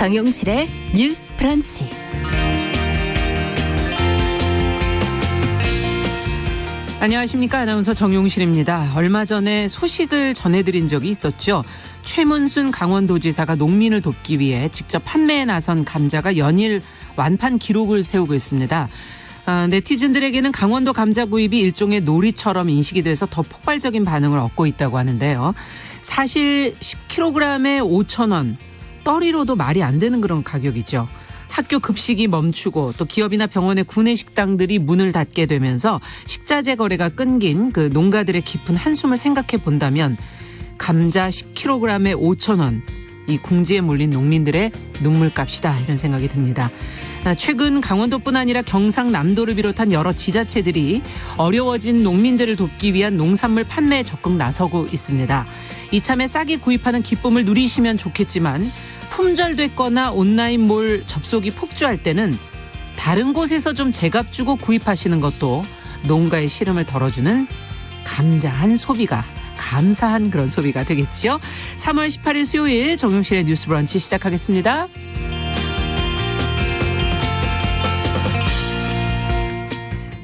정용실의 뉴스 브런치. 안녕하십니까. 아나운서 정용실입니다. 얼마 전에 소식을 전해드린 적이 있었죠. 최문순 강원도지사가 농민을 돕기 위해 직접 판매에 나선 감자가 연일 완판 기록을 세우고 있습니다. 네티즌들에게는 강원도 감자 구입이 일종의 놀이처럼 인식이 돼서 더 폭발적인 반응을 얻고 있다고 하는데요. 사실 10kg에 5,000원, 떨이로도 말이 안 되는 그런 가격이죠. 학교 급식이 멈추고 또 기업이나 병원의 구내 식당들이 문을 닫게 되면서 식자재 거래가 끊긴 그 농가들의 깊은 한숨을 생각해 본다면 감자 10kg에 5,000원, 이 궁지에 몰린 농민들의 눈물값이다, 이런 생각이 듭니다. 최근 강원도뿐 아니라 경상남도를 비롯한 여러 지자체들이 어려워진 농민들을 돕기 위한 농산물 판매에 적극 나서고 있습니다. 이참에 싸게 구입하는 기쁨을 누리시면 좋겠지만 품절됐거나 온라인몰 접속이 폭주할 때는 다른 곳에서 좀 제값 주고 구입하시는 것도 농가의 시름을 덜어주는 감사한 소비가 그런 소비가 되겠죠. 3월 18일 수요일 정용실의 뉴스 브런치 시작하겠습니다.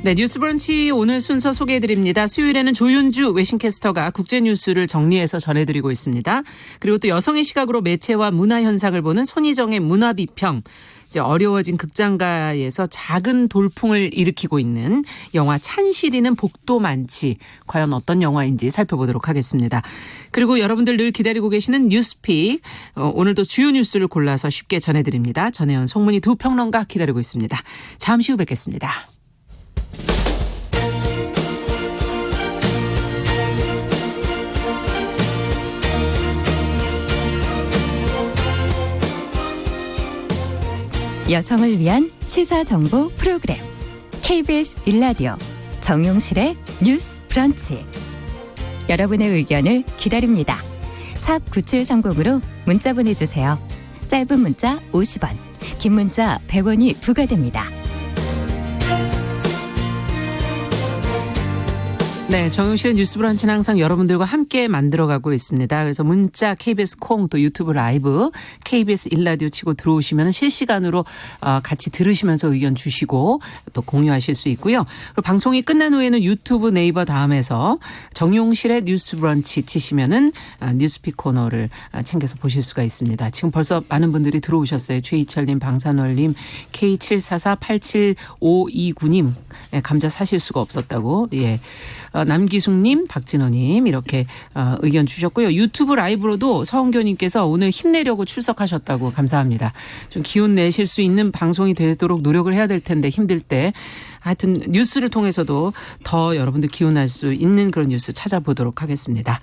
네, 뉴스 브런치 오늘 순서 소개해드립니다. 수요일에는 조윤주 외신캐스터가 국제뉴스를 정리해서 전해드리고 있습니다. 그리고 또 여성의 시각으로 매체와 문화 현상을 보는 손희정의 문화비평, 이제 어려워진 극장가에서 작은 돌풍을 일으키고 있는 영화 찬실이는 복도 많지, 과연 어떤 영화인지 살펴보도록 하겠습니다. 그리고 여러분들 늘 기다리고 계시는 뉴스픽, 오늘도 주요 뉴스를 골라서 쉽게 전해드립니다. 전혜연, 송문희 두 평론가 기다리고 있습니다. 잠시 후 뵙겠습니다. 여성을 위한 시사정보 프로그램 KBS 1라디오 정용실의 뉴스 브런치. 여러분의 의견을 기다립니다. 샵 9730으로 문자 보내주세요. 짧은 문자 50원, 긴 문자 100원이 부과됩니다. 네, 정용실의 뉴스 브런치는 항상 여러분들과 함께 만들어가고 있습니다. 그래서 문자, KBS 콩, 또 유튜브 라이브, KBS 1라디오 치고 들어오시면 실시간으로 같이 들으시면서 의견 주시고 또 공유하실 수 있고요. 그리고 방송이 끝난 후에는 유튜브, 네이버 다음에서 정용실의 뉴스 브런치 치시면은 뉴스픽 코너를 챙겨서 보실 수가 있습니다. 지금 벌써 많은 분들이 들어오셨어요. 최희철님, 방산월님, K74875229님, 감자 사실 수가 없었다고. 예. 남기숙님, 박진호님 이렇게 의견 주셨고요. 유튜브 라이브로도 서은교님께서 오늘 힘내려고 출석하셨다고, 감사합니다. 좀 기운 내실 수 있는 방송이 되도록 노력을 해야 될 텐데 힘들 때 하여튼 뉴스를 통해서도 더 여러분들 기운날 수 있는 그런 뉴스 찾아보도록 하겠습니다.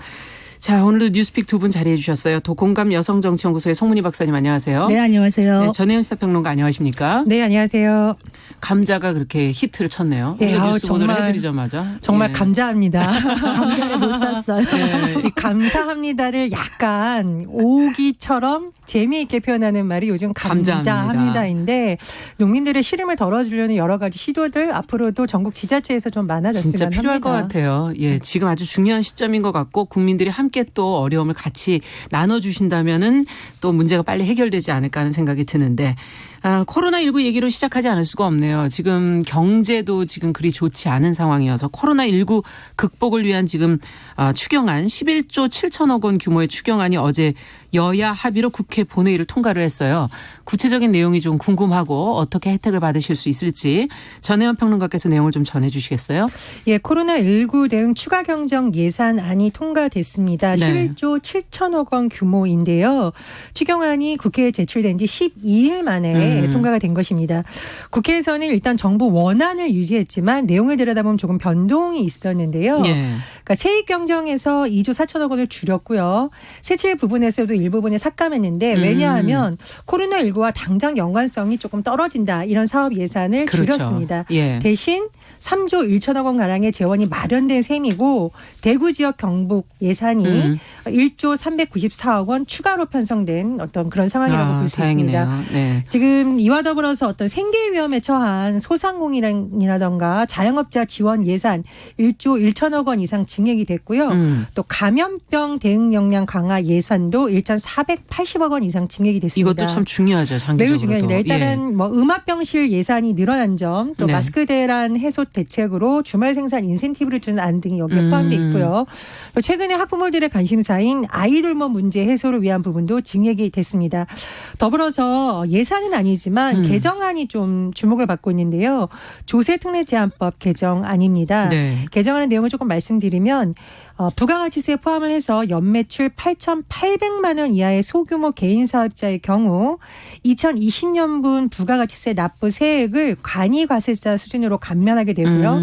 자, 오늘도 뉴스픽 두 분 자리해 주셨어요. 도공감 여성정치연구소의 송문희 박사님, 안녕하세요. 네, 안녕하세요. 네, 전혜연 시사평론가 안녕하십니까? 네, 안녕하세요. 감자가 그렇게 히트를 쳤네요. 네, 뉴스 보도를 해드리자마자. 정말 예. 감사합니다. 감자를 못 샀어요. 네. 이 감사합니다를 약간 오기처럼 재미있게 표현하는 말이 요즘 감자합니다인데, 농민들의 시름을 덜어주려는 여러 가지 시도들 앞으로도 전국 지자체에서 좀 많아졌으면 진짜 필요할 합니다. 것 같아요. 예, 지금 아주 중요한 시점인 것 같고 국민들이 함께 또 어려움을 같이 나눠주신다면은 또 문제가 빨리 해결되지 않을까 하는 생각이 드는데, 코로나19 얘기로 시작하지 않을 수가 없네요. 지금 경제도 지금 그리 좋지 않은 상황이어서 코로나19 극복을 위한 지금 추경안 11조 7천억 원 규모의 추경안이 어제 여야 합의로 국회 본회의를 통과를 했어요. 구체적인 내용이 좀 궁금하고 어떻게 혜택을 받으실 수 있을지 전혜연 평론가께서 내용을 좀 전해주시겠어요? 예, 코로나19 대응 추가 경정 예산안이 통과됐습니다. 네. 11조 7천억 원 규모인데요. 추경안이 국회에 제출된 지 12일 만에 통과가 된 것입니다. 국회에서는 일단 정부 원안을 유지했지만 내용을 들여다보면 조금 변동이 있었는데요. 예. 그러니까 세액 경정에서 2조 4천억 원을 줄였고요. 세chế 부분에서도 일부분에 삭감했는데, 왜냐하면 코로나19와 당장 연관성이 조금 떨어진다, 이런 사업 예산을 그렇죠. 줄였습니다. 예. 대신 3조 1천억 원 가량의 재원이 마련된 셈이고, 대구 지역 경북 예산이 1조 394억 원 추가로 편성된 어떤 그런 상황이라고 볼 수 있습니다. 네. 지금 이와 더불어서 어떤 생계 위험에 처한 소상공인이라던가 자영업자 지원 예산 1조 1천억 원 이상 증액이 됐고요. 또 감염병 대응 역량 강화 예산도 1,480억 원 이상 증액이 됐습니다. 이것도 참 중요하죠. 장기적으로도. 매우 중요합니다. 일단은 뭐 음압병실 예산이 늘어난 점, 또 네. 마스크 대란 해소 대책으로 주말 생산 인센티브를 주는 안 등이 여기에 포함되어 있고요. 또 최근에 학부모들의 관심사인 아이돌모 문제 해소를 위한 부분도 증액이 됐습니다. 더불어서 예산은 아니지만 개정안이 좀 주목을 받고 있는데요. 조세특례제한법 개정안입니다. 네. 개정안의 내용을 조금 말씀드리면 부가가치세에 포함을 해서 연매출 8,800만 원 이하의 소규모 개인 사업자의 경우 2020년분 부가가치세 납부 세액을 관이과세자 수준으로 감면하게 되고요.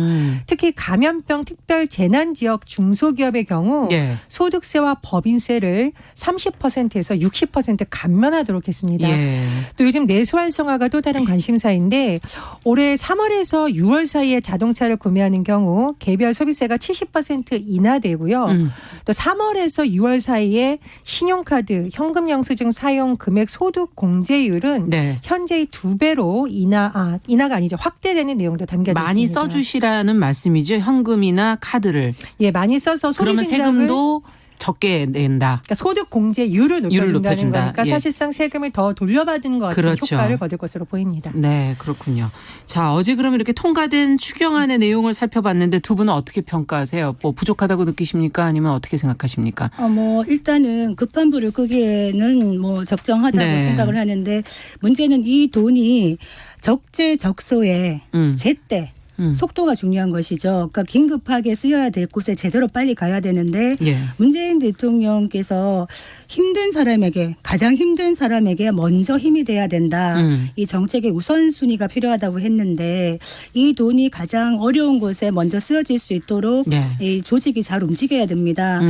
특히 감염병 특별 재난지역 중소기업의 경우 예. 소득세와 법인세를 30%에서 60% 감면하도록 했습니다. 예. 또 요즘 내수활성화가 또 다른 관심사인데 올해 3월에서 6월 사이에 자동차를 구매하는 경우 개별 소비세가 70% 인하되고 또 3월에서 6월 사이에 신용카드, 현금 영수증 사용 금액 소득 공제율은 네. 현재의 2배로 인하가 아니죠. 확대되는 내용도 담겨져 많이 있습니다. 써주시라는 말씀이죠. 현금이나 카드를. 예, 많이 써서 그러면 소비진담을 세금도 적게 낸다. 그러니까 소득 공제율을 높여준다는 높여준다. 거니까 예. 사실상 세금을 더 돌려받은 것 같은 그렇죠. 효과를 거둘 것으로 보입니다. 네, 그렇군요. 자, 어제 그러면 이렇게 통과된 추경안의 내용을 살펴봤는데 두 분은 어떻게 평가하세요? 뭐 부족하다고 느끼십니까? 아니면 어떻게 생각하십니까? 뭐 일단은 급한 불을 끄기에는 뭐 적정하다고 네. 생각을 하는데 문제는 이 돈이 적재적소에 제때 속도가 중요한 것이죠. 그러니까 긴급하게 쓰여야 될 곳에 제대로 빨리 가야 되는데 예. 문재인 대통령께서 힘든 사람에게 가장 힘든 사람에게 먼저 힘이 돼야 된다. 이 정책의 우선순위가 필요하다고 했는데 이 돈이 가장 어려운 곳에 먼저 쓰여질 수 있도록 예. 이 조직이 잘 움직여야 됩니다.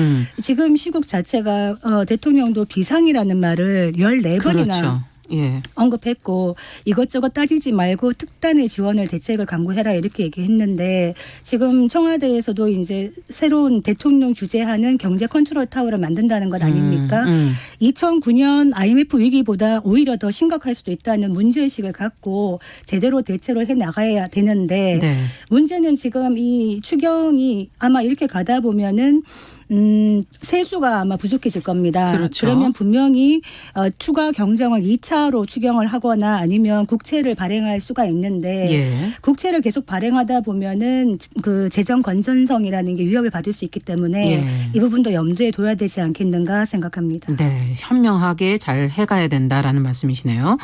지금 시국 자체가 대통령도 비상이라는 말을 14번이나 그렇죠. 예. 언급했고 이것저것 따지지 말고 특단의 지원을 대책을 강구해라 이렇게 얘기했는데 지금 청와대에서도 이제 새로운 대통령 주재하는 경제 컨트롤 타워를 만든다는 것 아닙니까? 2009년 IMF 위기보다 오히려 더 심각할 수도 있다는 문제의식을 갖고 제대로 대처를 해나가야 되는데 네. 문제는 지금 이 추경이 아마 이렇게 가다 보면은 세수가 아마 부족해질 겁니다. 그렇죠. 그러면 분명히 추가 경정을 2차로 추경을 하거나 아니면 국채를 발행할 수가 있는데 예. 국채를 계속 발행하다 보면은 그 재정 건전성이라는 게 위협을 받을 수 있기 때문에 예. 이 부분도 염두에 둬야 되지 않겠는가 생각합니다. 네, 현명하게 잘 해가야 된다라는 말씀이시네요.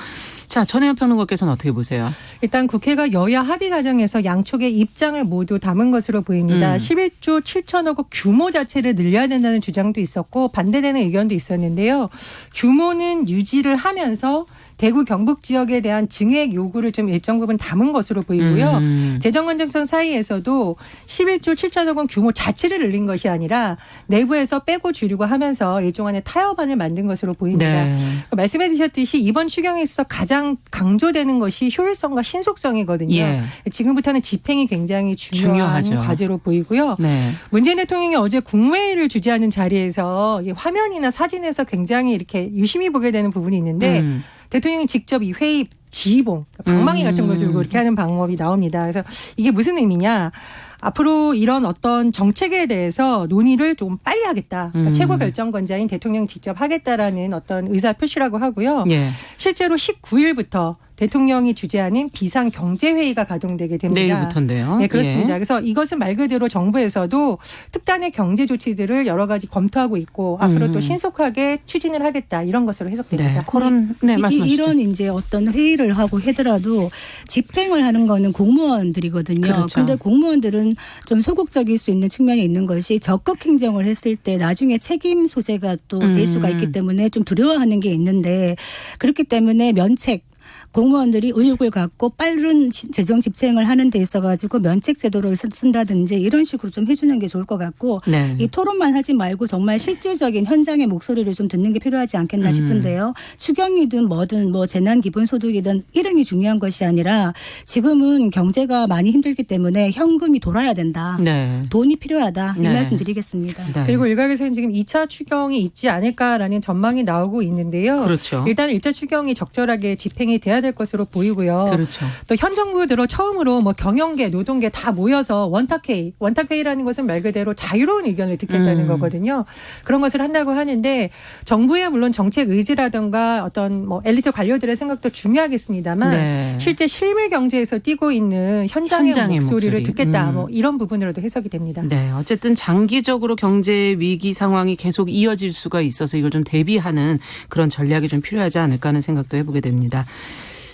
자, 전혜연 평론가께서는 어떻게 보세요? 일단 국회가 여야 합의 과정에서 양쪽의 입장을 모두 담은 것으로 보입니다. 11조 7천억 원 규모 자체를 늘려야 된다는 주장도 있었고 반대되는 의견도 있었는데요. 규모는 유지를 하면서 대구 경북 지역에 대한 증액 요구를 좀 일정 부분 담은 것으로 보이고요. 재정 건전성 사이에서도 11조 7천억 원 규모 자체를 늘린 것이 아니라 내부에서 빼고 줄이고 하면서 일종의 타협안을 만든 것으로 보입니다. 네. 말씀해 주셨듯이 이번 추경에 있어 가장 강조되는 것이 효율성과 신속성이거든요. 예. 지금부터는 집행이 굉장히 중요한 중요하죠. 과제로 보이고요. 네. 문재인 대통령이 어제 국무회의를 주재하는 자리에서 이 화면이나 사진에서 굉장히 이렇게 유심히 보게 되는 부분이 있는데 대통령이 직접 이 회의 지휘봉, 방망이 같은 걸 들고 이렇게 하는 방법이 나옵니다. 그래서 이게 무슨 의미냐. 앞으로 이런 어떤 정책에 대해서 논의를 좀 빨리 하겠다. 그러니까 최고 결정권자인 대통령이 직접 하겠다라는 어떤 의사 표시라고 하고요. 예. 실제로 19일부터 대통령이 주재하는 비상경제회의가 가동되게 됩니다. 내일부터인데요. 네, 그렇습니다. 예. 그래서 이것은 말 그대로 정부에서도 특단의 경제 조치들을 여러 가지 검토하고 있고 앞으로 또 신속하게 추진을 하겠다 이런 것으로 해석됩니다. 네, 그런 네, 말씀하시죠. 이런 이제 어떤 회의를 하고 하더라도 집행을 하는 거는 공무원들이거든요. 그렇죠. 그런데 공무원들은 좀 소극적일 수 있는 측면이 있는 것이 적극 행정을 했을 때 나중에 책임 소재가 또 될 수가 있기 때문에 좀 두려워하는 게 있는데 그렇기 때문에 면책 공무원들이 의욕을 갖고 빠른 재정 집행을 하는 데 있어가지고 면책 제도를 쓴다든지 이런 식으로 좀 해주는 게 좋을 것 같고 네. 이 토론만 하지 말고 정말 실질적인 현장의 목소리를 좀 듣는 게 필요하지 않겠나 싶은데요. 추경이든 뭐든 뭐 재난기본소득이든 이름이 중요한 것이 아니라 지금은 경제가 많이 힘들기 때문에 현금이 돌아야 된다. 네. 돈이 필요하다. 이 네. 말씀 드리겠습니다. 네. 그리고 일각에서는 지금 2차 추경이 있지 않을까라는 전망이 나오고 있는데요. 그렇죠. 일단 1차 추경이 적절하게 집행이 돼야 될 것으로 보이고요. 그렇죠. 또 현 정부 들어 처음으로 뭐 경영계, 노동계 다 모여서 원탁회의라는 것은 말 그대로 자유로운 의견을 듣겠다는 거거든요. 그런 것을 한다고 하는데 정부의 물론 정책 의지라든가 어떤 뭐 엘리트 관료들의 생각도 중요하겠습니다만 네. 실제 실물 경제에서 뛰고 있는 현장의 목소리를 목소리. 듣겠다. 뭐 이런 부분으로도 해석이 됩니다. 네, 어쨌든 장기적으로 경제 위기 상황이 계속 이어질 수가 있어서 이걸 좀 대비하는 그런 전략이 좀 필요하지 않을까 하는 생각도 해보게 됩니다.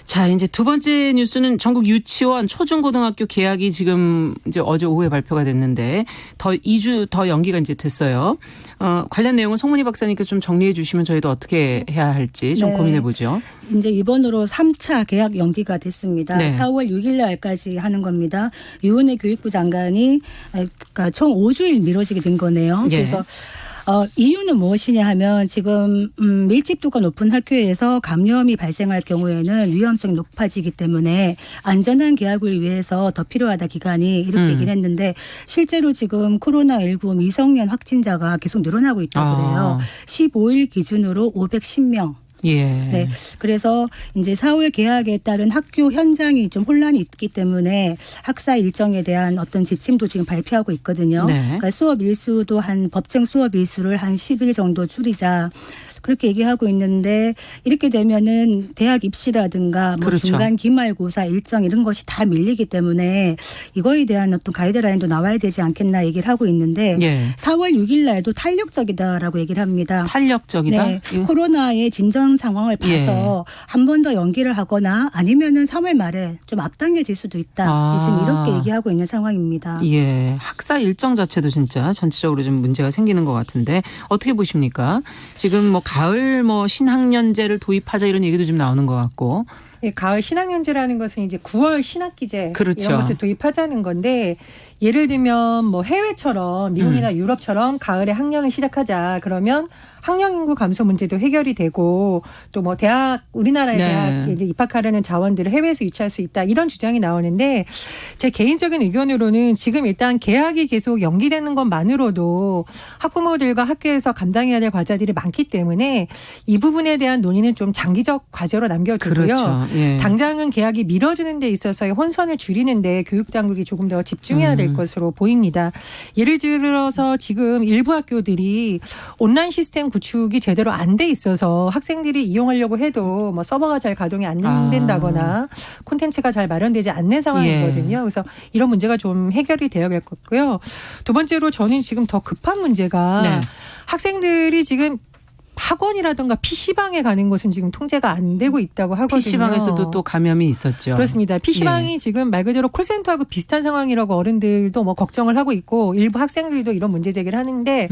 자, 이제 두 번째 뉴스는 전국 유치원 초중고등학교 개학이 지금 이제 어제 오후에 발표가 됐는데 2주 더 연기가 이제 됐어요. 관련 내용은 송문희 박사님께서 좀 정리해 주시면 저희도 어떻게 해야 할지 좀 네. 고민해 보죠. 이제 이번으로 3차 개학 연기가 됐습니다. 네. 4월 6일 날까지 하는 겁니다. 유은혜 교육부 장관이 그러니까 총 5주일 미뤄지게 된 거네요. 예. 그래서 이유는 무엇이냐 하면 지금 밀집도가 높은 학교에서 감염이 발생할 경우에는 위험성이 높아지기 때문에 안전한 개학을 위해서 더 필요하다 기간이 이렇게 얘기를 했는데 실제로 지금 코로나19 미성년 확진자가 계속 늘어나고 있다고 그래요. 15일 기준으로 510명. 예. 네. 그래서 이제 4월 개학에 따른 학교 현장이 좀 혼란이 있기 때문에 학사 일정에 대한 어떤 지침도 지금 발표하고 있거든요. 네. 그러니까 수업 일수도 법정 수업 일수를 한 10일 정도 줄이자. 그렇게 얘기하고 있는데 이렇게 되면은 대학 입시라든가 뭐 그렇죠. 중간 기말고사 일정 이런 것이 다 밀리기 때문에 이거에 대한 어떤 가이드라인도 나와야 되지 않겠나 얘기를 하고 있는데 예. 4월 6일 날도 탄력적이다라고 얘기를 합니다. 탄력적이다. 네, 예. 코로나의 진정 상황을 봐서 한 번 더 연기를 하거나 아니면은 3월 말에 좀 앞당겨질 수도 있다. 지금 이렇게 얘기하고 있는 상황입니다. 예. 학사 일정 자체도 진짜 전체적으로 좀 문제가 생기는 것 같은데 어떻게 보십니까? 지금 뭐 가을 뭐 신학년제를 도입하자 이런 얘기도 좀 나오는 것 같고. 예, 가을 신학년제라는 것은 이제 9월 신학기제 그렇죠. 이런 것을 도입하자는 건데 예를 들면 뭐 해외처럼 미국이나 유럽처럼 가을에 학년을 시작하자 그러면 학령 인구 감소 문제도 해결이 되고 또 뭐 우리나라의 네. 대학 이제 입학하려는 자원들을 해외에서 유치할 수 있다 이런 주장이 나오는데 제 개인적인 의견으로는 지금 일단 개학이 계속 연기되는 것만으로도 학부모들과 학교에서 감당해야 될 과제들이 많기 때문에 이 부분에 대한 논의는 좀 장기적 과제로 남겨두고요. 그렇죠. 예. 당장은 개학이 미뤄지는 데 있어서의 혼선을 줄이는데 교육당국이 조금 더 집중해야 될 것으로 보입니다. 예를 들어서 지금 일부 학교들이 온라인 시스템 구축이 제대로 안 돼 있어서 학생들이 이용하려고 해도 뭐 서버가 잘 가동이 안 된다거나 콘텐츠가 잘 마련되지 않는 상황이거든요. 그래서 이런 문제가 좀 해결이 되어야 될 것 같고요. 두 번째로 저는 지금 더 급한 문제가 네. 학생들이 지금 학원이라든가 PC방에 가는 것은 지금 통제가 안 되고 있다고 하거든요. PC방에서도 또 감염이 있었죠. 그렇습니다. PC방이 예. 지금 말 그대로 콜센터하고 비슷한 상황이라고 어른들도 뭐 걱정을 하고 있고 일부 학생들도 이런 문제 제기를 하는데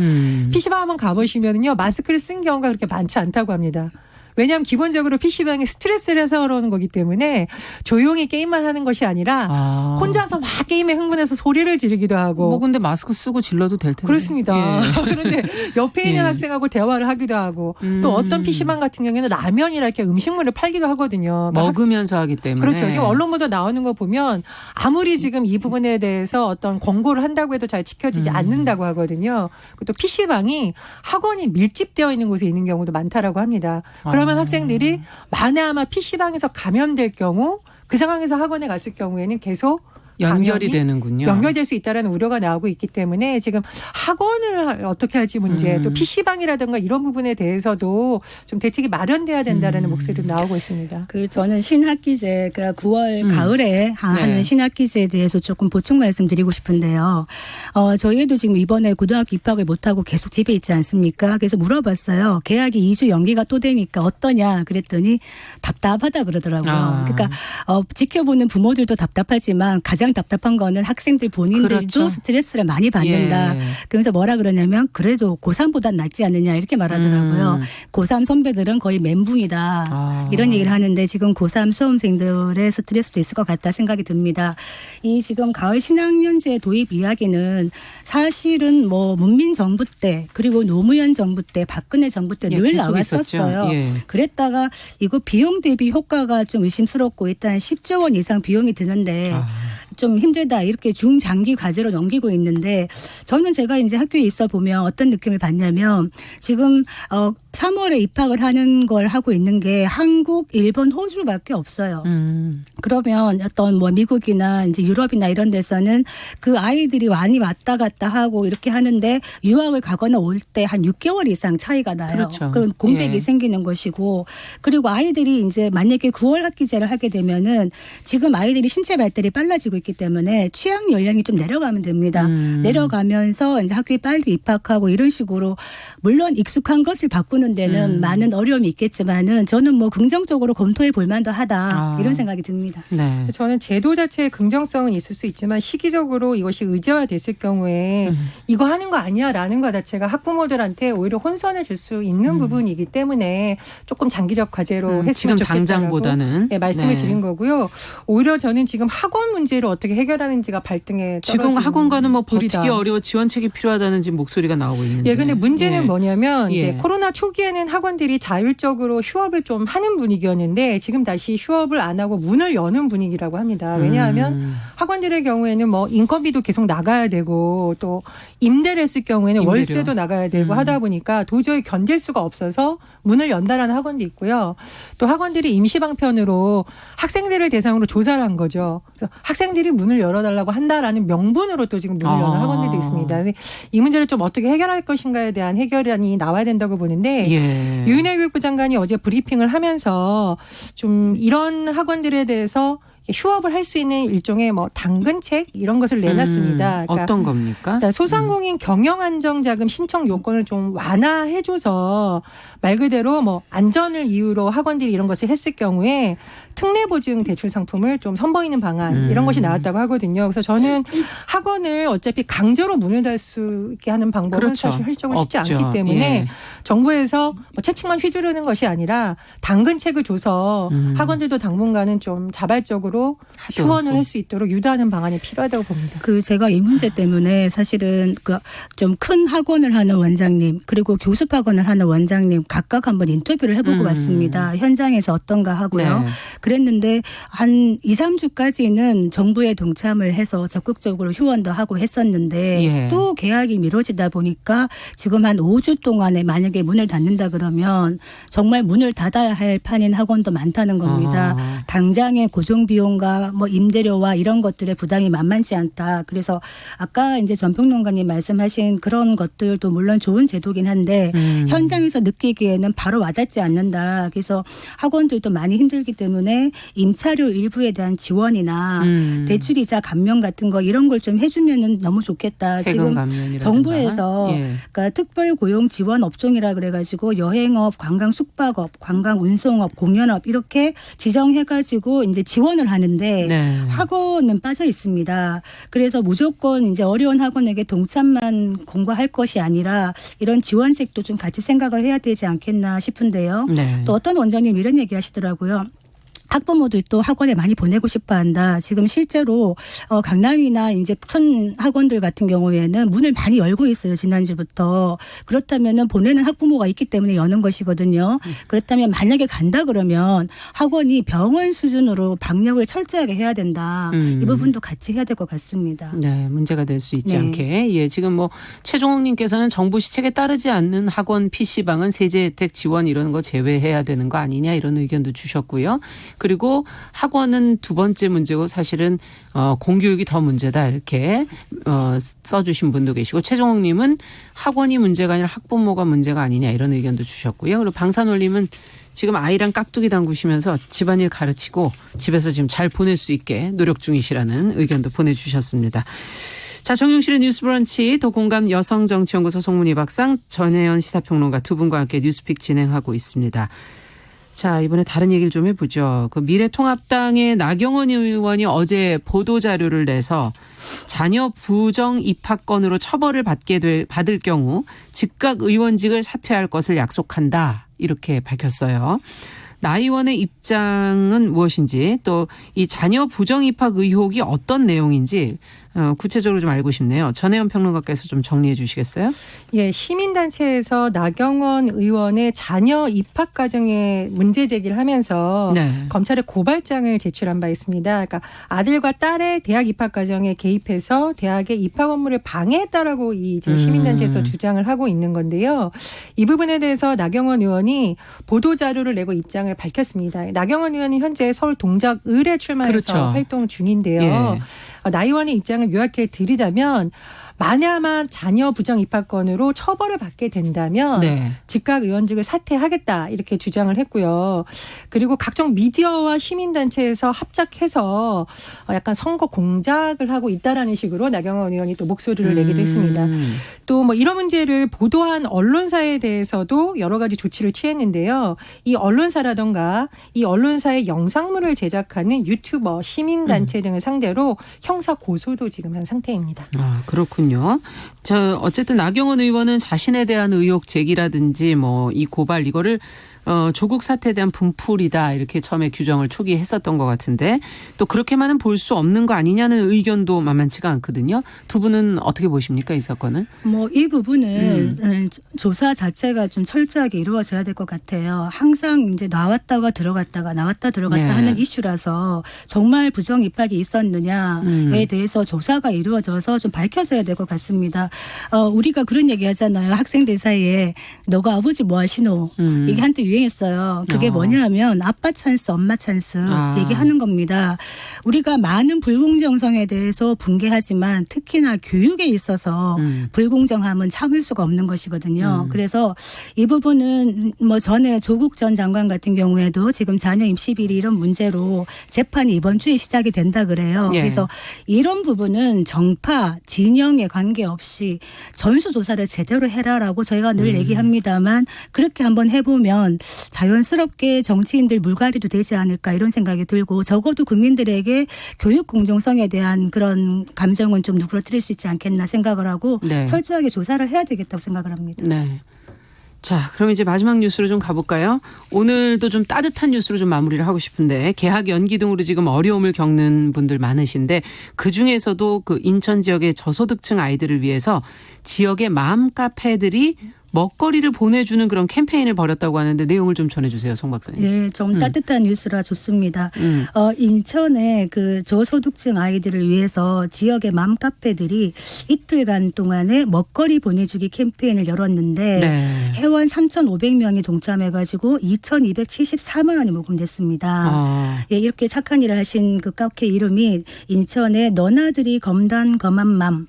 PC방 한번 가보시면요. 마스크를 쓴 경우가 그렇게 많지 않다고 합니다. 왜냐하면 기본적으로 PC방이 스트레스를 해서 그러는 거기 때문에 조용히 게임만 하는 것이 아니라 혼자서 막 게임에 흥분해서 소리를 지르기도 하고. 뭐 근데 마스크 쓰고 질러도 될 텐데. 그렇습니다. 예. 그런데 옆에 있는 예. 학생하고 대화를 하기도 하고 또 어떤 PC방 같은 경우에는 라면이나 이렇게 음식물을 팔기도 하거든요. 그러니까 먹으면서 하기 때문에. 그렇죠. 지금 언론 보도 나오는 거 보면 아무리 지금 이 부분에 대해서 어떤 권고를 한다고 해도 잘 지켜지지 않는다고 하거든요. 또 PC방이 학원이 밀집되어 있는 곳에 있는 경우도 많다라고 합니다. 그러면 학생들이 만에 아마 PC방에서 감염될 경우 그 상황에서 학원에 갔을 경우에는 계속 연결이 되는군요. 연결될 수 있다는 우려가 나오고 있기 때문에 지금 학원을 어떻게 할지 문제 또 PC방이라든가 이런 부분에 대해서도 좀 대책이 마련돼야 된다라는 목소리도 나오고 있습니다. 저는 신학기제, 그러니까 9월 가을에 하는 네. 신학기제에 대해서 조금 보충 말씀드리고 싶은데요. 저희도 지금 이번에 고등학교 입학을 못하고 계속 집에 있지 않습니까? 그래서 물어봤어요. 개학이 2주 연기가 또 되니까 어떠냐 그랬더니 답답하다 그러더라고요. 그러니까 지켜보는 부모들도 답답하지만 가장 답답한 거는 학생들 본인들도 그렇죠. 스트레스를 많이 받는다. 예. 그러면서 뭐라 그러냐면 그래도 고3보단 낫지 않느냐 이렇게 말하더라고요. 고3 선배들은 거의 멘붕이다. 이런 얘기를 하는데 지금 고3 수험생들의 스트레스도 있을 것 같다 생각이 듭니다. 이 지금 가을 신학년제 도입 이야기는 사실은 뭐 문민 정부 때 그리고 노무현 정부 때 박근혜 정부 때 예, 늘 계속 나왔었어요. 있었죠. 예. 그랬다가 이거 비용 대비 효과가 좀 의심스럽고 일단 10조 원 이상 비용이 드는데 좀 힘들다 이렇게 중장기 과제로 넘기고 있는데 저는 제가 이제 학교에 있어 보면 어떤 느낌을 받냐면 지금 3월에 입학을 하는 걸 하고 있는 게 한국, 일본, 호주밖에 없어요. 그러면 어떤 뭐 미국이나 이제 유럽이나 이런 데서는 그 아이들이 많이 왔다 갔다 하고 이렇게 하는데 유학을 가거나 올 때 한 6개월 이상 차이가 나요. 그렇죠. 그런 공백이 예. 생기는 것이고 그리고 아이들이 이제 만약에 9월 학기제를 하게 되면은 지금 아이들이 신체 발달이 빨라지고 있기 때문에 취학 연령이 좀 내려가면 됩니다. 내려가면서 이제 학교에 빨리 입학하고 이런 식으로 물론 익숙한 것을 바꾸는 데는 많은 어려움이 있겠지만은 저는 뭐 긍정적으로 검토해 볼 만도 하다 이런 생각이 듭니다. 네. 저는 제도 자체의 긍정성은 있을 수 있지만 시기적으로 이것이 의제화됐을 경우에 이거 하는 거 아니야라는 것 자체가 학부모들한테 오히려 혼선을 줄 수 있는 부분이기 때문에 조금 장기적 과제로 했으면 지금 좋겠다라고 당장보다는 네, 말씀을 네. 드린 거고요. 오히려 저는 지금 학원 문제를 어떻게 해결하는지가 발등에 지금 떨어지는 학원가는 뭐 불이다. 버티기 어려워 지원책이 필요하다는 지금 목소리가 나오고 있는데. 예, 근데 문제는 예. 뭐냐면 이제 예. 코로나 초기에는 학원들이 자율적으로 휴업을 좀 하는 분위기였는데 지금 다시 휴업을 안 하고 문을 여는 분위기라고 합니다. 왜냐하면 학원들의 경우에는 뭐 인건비도 계속 나가야 되고 또 임대를 했을 경우에는 임대료. 월세도 나가야 되고 하다 보니까 도저히 견딜 수가 없어서 문을 연다라는 학원도 있고요. 또 학원들이 임시방편으로 학생들을 대상으로 조사를 한 거죠. 그래서 학생들이 문을 열어달라고 한다라는 명분으로 또 지금 문을 여는 학원들도 있습니다. 그래서 이 문제를 좀 어떻게 해결할 것인가에 대한 해결안이 나와야 된다고 보는데 예. 유은혜 교육부 장관이 어제 브리핑을 하면서 좀 이런 학원들에 대해서 휴업을 할 수 있는 일종의 뭐 당근책 이런 것을 내놨습니다. 그러니까 어떤 겁니까? 소상공인 경영안정자금 신청 요건을 좀 완화해줘서 말 그대로 뭐 안전을 이유로 학원들이 이런 것을 했을 경우에 특례보증 대출 상품을 좀 선보이는 방안 이런 것이 나왔다고 하거든요. 그래서 저는 학원을 어차피 강제로 문을 닫을 수 있게 하는 방법은 그렇죠. 사실 현실적으로 쉽지 없죠. 않기 때문에 예. 정부에서 뭐 채찍만 휘두르는 것이 아니라 당근책을 줘서 학원들도 당분간은 좀 자발적으로 휴원을 할 수 있도록 유도하는 방안이 필요하다고 봅니다. 그 제가 이 문제 때문에 사실은 그 좀 큰 학원을 하는 원장님 그리고 교습 학원을 하는 원장님 각각 한번 인터뷰를 해보고 왔습니다. 현장에서 어떤가 하고요. 네. 그랬는데 한 2, 3주까지는 정부에 동참을 해서 적극적으로 휴원도 하고 했었는데 예. 또 계약이 미뤄지다 보니까 지금 한 5주 동안에 만약에 문을 닫는다 그러면 정말 문을 닫아야 할 판인 학원도 많다는 겁니다. 당장의 고정비용과 뭐 임대료와 이런 것들의 부담이 만만치 않다. 그래서 아까 이제 전평론가님 말씀하신 그런 것들도 물론 좋은 제도긴 한데 현장에서 느끼기에는 바로 와닿지 않는다. 그래서 학원들도 많이 힘들기 때문에 임차료 일부에 대한 지원이나 대출이자 감면 같은 거 이런 걸 좀 해주면은 너무 좋겠다. 세금 지금 감면이라든가. 정부에서 예. 그러니까 특별 고용 지원 업종이라 그래가지고 여행업, 관광 숙박업, 관광 운송업, 공연업 이렇게 지정해가지고 이제 지원을 하는데 네. 학원은 빠져 있습니다. 그래서 무조건 이제 어려운 학원에게 동참만 공고할 것이 아니라 이런 지원책도 좀 같이 생각을 해야 되지 않겠나 싶은데요. 네. 또 어떤 원장님 이런 얘기 하시더라고요. 학부모들도 학원에 많이 보내고 싶어 한다. 지금 실제로 강남이나 이제 큰 학원들 같은 경우에는 문을 많이 열고 있어요. 지난주부터. 그렇다면은 보내는 학부모가 있기 때문에 여는 것이거든요. 그렇다면 만약에 간다 그러면 학원이 병원 수준으로 방역을 철저하게 해야 된다. 이 부분도 같이 해야 될 것 같습니다. 네, 문제가 될 수 있지 네. 않게. 예, 지금 뭐 최종욱님께서는 정부 시책에 따르지 않는 학원 PC방은 세제 혜택 지원 이런 거 제외해야 되는 거 아니냐 이런 의견도 주셨고요. 그리고 학원은 두 번째 문제고 사실은 공교육이 더 문제다 이렇게 써주신 분도 계시고 최종욱님은 학원이 문제가 아니라 학부모가 문제가 아니냐 이런 의견도 주셨고요. 그리고 방산올림은 지금 아이랑 깍두기 담그시면서 집안일 가르치고 집에서 지금 잘 보낼 수 있게 노력 중이시라는 의견도 보내주셨습니다. 자, 정용실의 뉴스 브런치 도공감 여성정치연구소 송문희 박상 전혜연 시사평론가 두 분과 함께 뉴스픽 진행하고 있습니다. 자, 이번에 다른 얘기를 좀 해보죠. 그 미래통합당의 나경원 의원이 어제 보도자료를 내서 자녀 부정 입학 건으로 처벌을 받을 경우 즉각 의원직을 사퇴할 것을 약속한다. 이렇게 밝혔어요. 나 의원의 입장은 무엇인지 또 이 자녀 부정 입학 의혹이 어떤 내용인지 구체적으로 좀 알고 싶네요. 전혜연 평론가께서 좀 정리해 주시겠어요? 예, 시민단체에서 나경원 의원의 자녀 입학 과정에 문제 제기를 하면서 네. 검찰에 고발장을 제출한 바 있습니다. 그러니까 아들과 딸의 대학 입학 과정에 개입해서 대학의 입학 업무를 방해했다라고 이 시민단체에서 주장을 하고 있는 건데요. 이 부분에 대해서 나경원 의원이 보도 자료를 내고 입장을 밝혔습니다. 나경원 의원이 현재 서울 동작을에 출마해서 그렇죠. 활동 중인데요. 예. 나 의원의 입장을 요약해 드리자면 만야만 자녀 부정 입학건으로 처벌을 받게 된다면 네. 즉각 의원직을 사퇴하겠다 이렇게 주장을 했고요. 그리고 각종 미디어와 시민단체에서 합작해서 약간 선거 공작을 하고 있다라는 식으로 나경원 의원이 또 목소리를 내기도 했습니다. 또 뭐 이런 문제를 보도한 언론사에 대해서도 여러 가지 조치를 취했는데요. 이 언론사라던가 이 언론사의 영상물을 제작하는 유튜버, 시민단체 등을 상대로 형사 고소도 지금 한 상태입니다. 아, 그렇군요. 어쨌든 나경원 의원은 자신에 대한 의혹 제기라든지 뭐 이 고발 이거를 조국 사태에 대한 분풀이다 이렇게 처음에 규정을 초기에 했었던 것 같은데 또 그렇게만은 볼 수 없는 거 아니냐는 의견도 만만치가 않거든요. 두 분은 어떻게 보십니까 이 사건은? 뭐 이 부분은 조사 자체가 좀 철저하게 이루어져야 될 것 같아요. 항상 이제 나왔다가 들어갔다가 나왔다 들어갔다 네. 하는 이슈라서 정말 부정 입학이 있었느냐에 대해서 조사가 이루어져서 좀 밝혀져야 될 것 같습니다. 우리가 그런 얘기 하잖아요. 학생들 사이에 너가 아버지 뭐 하시노? 이게 한때 유행했어요. 그게 뭐냐면 아빠 찬스, 엄마 찬스 얘기하는 겁니다. 우리가 많은 불공정성에 대해서 분개하지만 특히나 교육에 있어서 불공정함은 참을 수가 없는 것이거든요. 그래서 이 부분은 뭐 전에 조국 전 장관 같은 경우에도 지금 자녀 입시 비리 이런 문제로 재판이 이번 주에 시작이 된다 그래요. 예. 그래서 이런 부분은 정파, 진영에 관계없이 전수조사를 제대로 해라라고 저희가 늘 얘기합니다만 그렇게 한번 해보면 자연스럽게 정치인들 물갈이도 되지 않을까 이런 생각이 들고 적어도 국민들에게 교육 공정성에 대한 그런 감정은 좀 누그러뜨릴 수 있지 않겠나 생각을 하고 네. 철저하게 조사를 해야 되겠다고 생각을 합니다. 네. 자, 그럼 이제 마지막 뉴스로 좀 가볼까요? 오늘도 좀 따뜻한 뉴스로 좀 마무리를 하고 싶은데 개학 연기 등으로 지금 어려움을 겪는 분들 많으신데 그중에서도 그 인천 지역의 저소득층 아이들을 위해서 지역의 마음 카페들이 먹거리를 보내주는 그런 캠페인을 벌였다고 하는데 내용을 좀 전해주세요, 송 박사님. 네, 좀 따뜻한 뉴스라 좋습니다. 인천의 그 저소득층 아이들을 위해서 지역의 맘카페들이 이틀간 동안에 먹거리 보내주기 캠페인을 열었는데 네. 회원 3,500명이 동참해가지고 2,274만 원이 모금됐습니다. 예, 이렇게 착한 일을 하신 그 카페 이름이 인천의 너나들이 검단 검한 맘.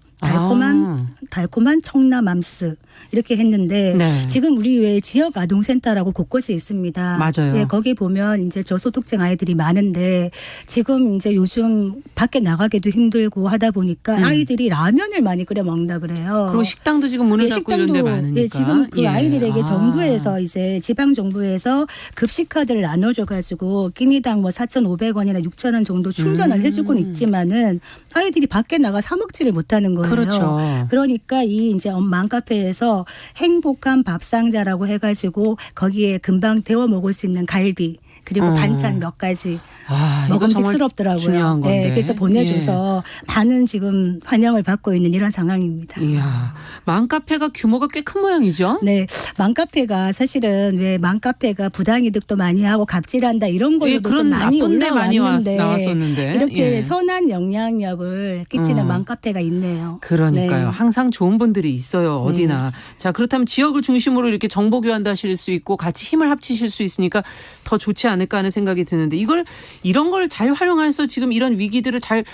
달콤한 청라맘스 이렇게 했는데 네. 지금 우리 왜 지역 아동센터라고 곳곳에 있습니다. 맞아요. 예, 거기 보면 이제 저소득층 아이들이 많은데 지금 이제 요즘 밖에 나가기도 힘들고 하다 보니까 아이들이 라면을 많이 끓여 먹는다 그래요. 그리고 식당도 지금 문을 닫고 이런 데 많으니까. 예, 지금 그 아이들에게 정부에서 이제 지방 정부에서 급식카드를 나눠줘가지고 끼니당 뭐 4,500원이나 6,000원 정도 충전을 해주고는 있지만은 아이들이 밖에 나가 사 먹지를 못하는 거예요. 그렇죠. 그러니까 이 이제 맘카페에서 행복한 밥상자라고 해가지고 거기에 금방 데워 먹을 수 있는 갈비 그리고 반찬 몇 가지 이거 정말 먹음직스럽더라고요. 중요한 건데. 네, 그래서 보내줘서 많은 지금 환영을 받고 있는 이런 상황입니다. 이야, 맘카페가 규모가 꽤 큰 모양이죠? 네, 맘카페가 사실은 왜 맘카페가 부당이득도 많이 하고 갑질한다 이런 걸로도 그런 좀 많이 나쁜 데 많이 올라왔는데 나왔었는데. 이렇게 예. 선한 영향력을 끼치는 맘카페가 있네요. 그러니까요. 네. 항상 좋은 분들이 있어요. 어디나. 자, 그렇다면 지역을 중심으로 이렇게 정보 교환도 하실 수 있고 같이 힘을 합치실 수 있으니까 더 좋지 않을까 하는 생각이 드는데 이런 걸 잘 활용해서 지금 이런 위기들을 잘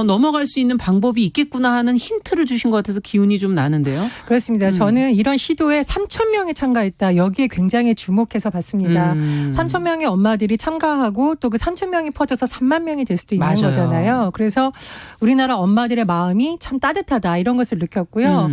넘어갈 수 있는 방법이 있겠구나 하는 힌트를 주신 것 같아서 기운이 좀 나는데요. 그렇습니다. 저는 이런 시도에 3,000명이 참가했다. 여기에 굉장히 주목해서 봤습니다. 3,000명의 엄마들이 참가하고 또 그 3,000명이 퍼져서 3만 명이 될 수도 있는 맞아요. 거잖아요. 그래서 우리나라 엄마들의 마음이 참 따뜻하다 이런 것을 느꼈고요.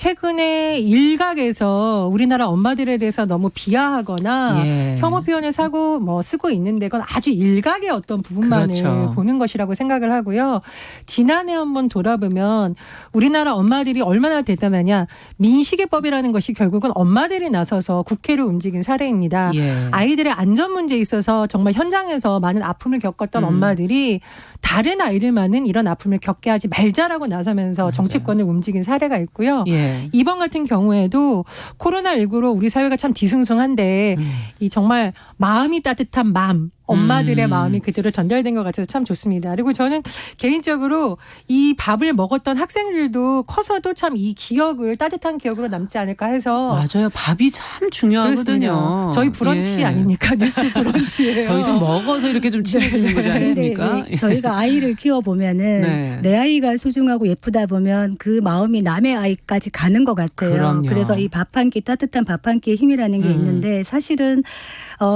최근에 일각에서 우리나라 엄마들에 대해서 너무 비하하거나 예. 혐오 표현을 쓰고 있는데 그건 아주 일각의 어떤 부분만을 그렇죠. 보는 것이라고 생각을 하고요. 지난해 한번 돌아보면 우리나라 엄마들이 얼마나 대단하냐. 민식이법이라는 것이 결국은 엄마들이 나서서 국회를 움직인 사례입니다. 예. 아이들의 안전 문제에 있어서 정말 현장에서 많은 아픔을 겪었던 엄마들이 다른 아이들만은 이런 아픔을 겪게 하지 말자라고 나서면서 정치권을 움직인 사례가 있고요. 예. 이번 같은 경우에도 코로나19로 우리 사회가 참 뒤숭숭한데 이 정말 마음이 따뜻한 마음, 엄마들의 마음이 그대로 전달된 것 같아서 참 좋습니다. 그리고 저는 개인적으로 이 밥을 먹었던 학생들도 커서도 참 이 기억을 따뜻한 기억으로 남지 않을까 해서 맞아요. 밥이 참 중요하거든요. 그렇습니다. 저희 브런치 예. 아닙니까? 뉴스 브런치예요. 저희도 먹어서 이렇게 좀 친해지는 거지 않습니까? 네, 저희가 아이를 키워보면은 네. 내 아이가 소중하고 예쁘다 보면 그 마음이 남의 아이까지 가는 것 같아요. 그럼요. 그래서 이 밥 한 끼, 따뜻한 밥 한 끼의 힘이라는 게 있는데 사실은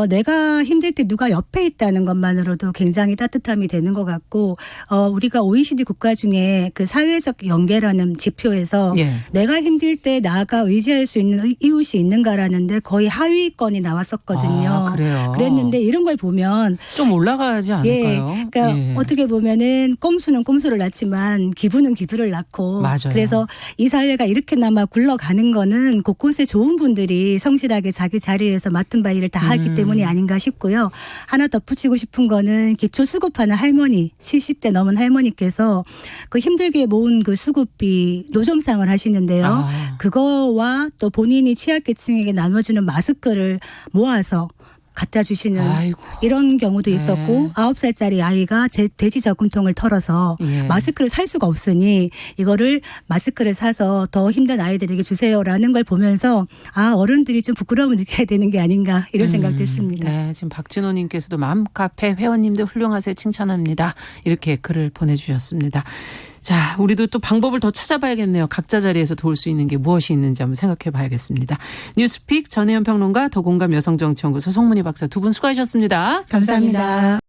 내가 힘들 때 누가 옆에 있다는 것만으로도 굉장히 따뜻함이 되는 것 같고 우리가 OECD 국가 중에 그 사회적 연계라는 지표에서 예. 내가 힘들 때 나가 의지할 수 있는 이웃이 있는가라는데 거의 하위권이 나왔었거든요. 아, 그래요. 그랬는데 이런 걸 보면 좀 올라가야지 않을까요? 예, 그러니까 예. 어떻게 보면은 꼼수는 꼼수를 낳지만 기부는 기부를 낳고 맞아요. 그래서 이 사회가 이렇게나마 굴러가는 거는 곳곳에 좋은 분들이 성실하게 자기 자리에서 맡은 바 일을 다 하기 때문이 아닌가 싶고요. 하나 덧붙이고 싶은 거는 기초 수급하는 할머니 70대 넘은 할머니께서 그 힘들게 모은 그 수급비 노점상을 하시는데요. 아. 그거와 또 본인이 취약계층에게 나눠주는 마스크를 모아서 갖다 주시는 아이고. 이런 경우도 네. 있었고 9살짜리 아이가 돼지 저금통을 털어서 예. 마스크를 살 수가 없으니 이거를 마스크를 사서 더 힘든 아이들에게 주세요라는 걸 보면서 어른들이 좀 부끄러움을 느껴야 되는 게 아닌가 이런 생각도 했습니다. 네, 지금 박진호님께서도 맘카페 회원님들 훌륭하세요 칭찬합니다. 이렇게 글을 보내주셨습니다. 자, 우리도 또 방법을 더 찾아봐야겠네요. 각자 자리에서 도울 수 있는 게 무엇이 있는지 한번 생각해 봐야겠습니다. 뉴스픽 전혜연 평론가 더공감 여성정치연구소 송문희 박사 두 분 수고하셨습니다. 감사합니다.